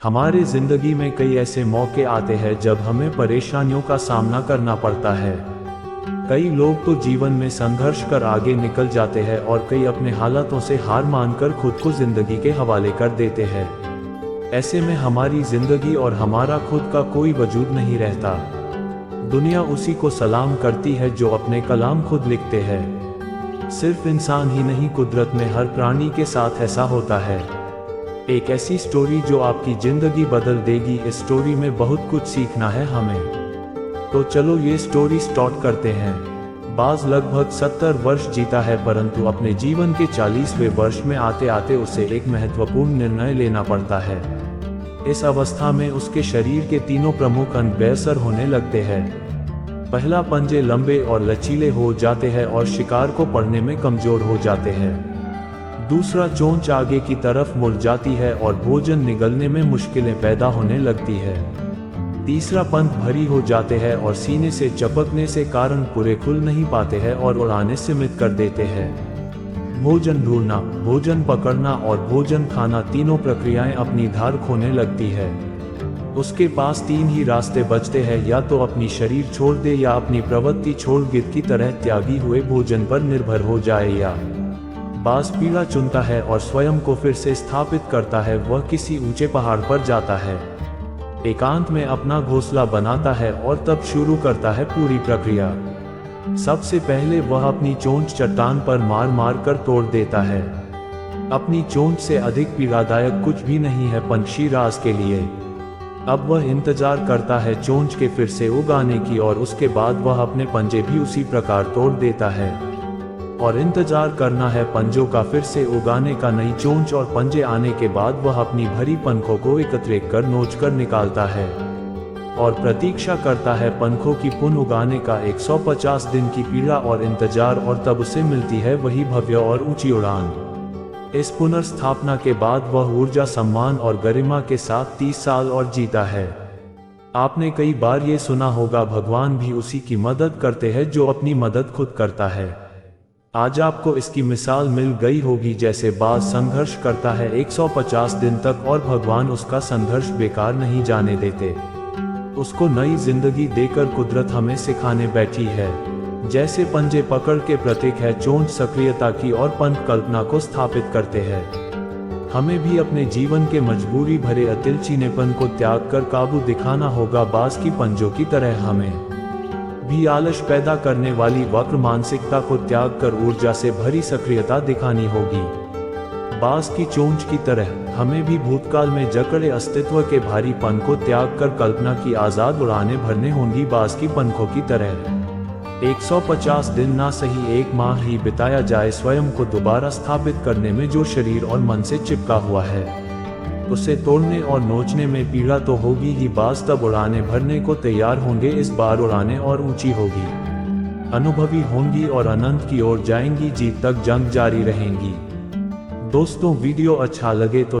हमारे जिंदगी में कई ऐसे मौके आते हैं जब हमें परेशानियों का सामना करना पड़ता है। कई लोग तो जीवन में संघर्ष कर आगे निकल जाते हैं और कई अपने हालातों से हार मानकर खुद को जिंदगी के हवाले कर देते हैं। ऐसे में हमारी जिंदगी और हमारा खुद का कोई वजूद नहीं रहता। दुनिया उसी को सलाम करती है जो अपने कलाम खुद लिखते हैं। सिर्फ इंसान ही नहीं, कुदरत में हर प्राणी के साथ ऐसा होता है। एक ऐसी स्टोरी जो आपकी जिंदगी बदल देगी। इस स्टोरी में बहुत कुछ सीखना है हमें। तो चलो ये स्टोरी स्टार्ट करते हैं। बाज लगभग 70 वर्ष जीता है, परंतु अपने जीवन के 40वें वर्ष में आते आते उसे एक महत्वपूर्ण निर्णय लेना पड़ता है। इस अवस्था में उसके शरीर के तीनों प्रमुख अंग बेअसर होने लगते हैं। पहला, पंजे लंबे और लचीले हो जाते हैं और शिकार को पकड़ने में कमजोर हो जाते हैं। दूसरा, चोंच आगे की तरफ मुड़ जाती है और भोजन निगलने में मुश्किलें पैदा होने लगती है। तीसरा, पंख भारी हो जाते हैं और सीने से चपकने से कारण पूरे खुल नहीं पाते हैं और उड़ाने सीमित कर देते हैं। भोजन ढूंढना, भोजन पकड़ना और भोजन खाना, तीनों प्रक्रियाएं अपनी धार खोने लगती है। उसके पास तीन ही रास्ते बचते हैं, या तो अपनी शरीर छोड़ दे या अपनी प्रवृत्ति छोड़ गिद्ध की तरह त्यागी हुए भोजन पर निर्भर हो जाए। या बाज पीड़ा चुनता है और स्वयं को फिर से स्थापित करता है। वह किसी ऊंचे पहाड़ पर जाता है, एकांत में अपना घोंसला बनाता है और तब शुरू करता है पूरी प्रक्रिया। सबसे पहले वह अपनी चोंच चट्टान पर मार मार कर तोड़ देता है। अपनी चोंच से अधिक पीड़ादायक कुछ भी नहीं है पंछी राज के लिए। अब वह इंतजार करता है चोंच के फिर से उगाने की, और उसके बाद वह अपने पंजे भी उसी प्रकार तोड़ देता है और इंतजार करना है पंजों का फिर से उगाने का। नई चोंच और पंजे आने के बाद वह अपनी भरी पंखों को एकत्रित कर नोचकर निकालता है और प्रतीक्षा करता है पंखों की पुनः उगाने का। 150 दिन की पीड़ा और इंतजार, और तब उसे मिलती है वही भव्य और ऊंची उड़ान। इस पुनर्स्थापना के बाद वह ऊर्जा, सम्मान और गरिमा के साथ 30 साल और जीता है। आपने कई बार ये सुना होगा, भगवान भी उसी की मदद करते हैं जो अपनी मदद खुद करता है। आज आपको इसकी मिसाल मिल गई होगी। जैसे बाज संघर्ष करता है 150 दिन तक और भगवान उसका संघर्ष बेकार नहीं जाने देते। उसको नई जिंदगी देकर कुदरत हमें सिखाने बैठी है। जैसे पंजे पकड़ के प्रतीक है, चोंच सक्रियता की और पंख कल्पना को स्थापित करते हैं। हमें भी अपने जीवन के मजबूरी भरे अतिलचीनेपन को त्याग कर काबू दिखाना होगा। बाज की पंजों की तरह हमें भी आलस पैदा करने वाली वक्र मानसिकता को त्याग कर ऊर्जा से भरी सक्रियता दिखानी होगी। बाज की चोंच की तरह हमें भी भूतकाल में जकड़े अस्तित्व के भारी पन को त्याग कर कल्पना की आजाद उड़ानें भरने होंगी। बाज की पंखों की तरह 150 दिन ना सही 1 माह ही बिताया जाए स्वयं को दोबारा स्थापित करने में। जो शरीर और मन से चिपका हुआ है उसे तोड़ने और नोचने में पीड़ा तो होगी ही। बाज तब उड़ाने भरने को तैयार होंगे। इस बार उड़ाने और ऊंची होगी, अनुभवी होंगी और अनंत की ओर जाएंगी। जीत तक जंग जारी रहेंगी। दोस्तों, वीडियो अच्छा लगे तो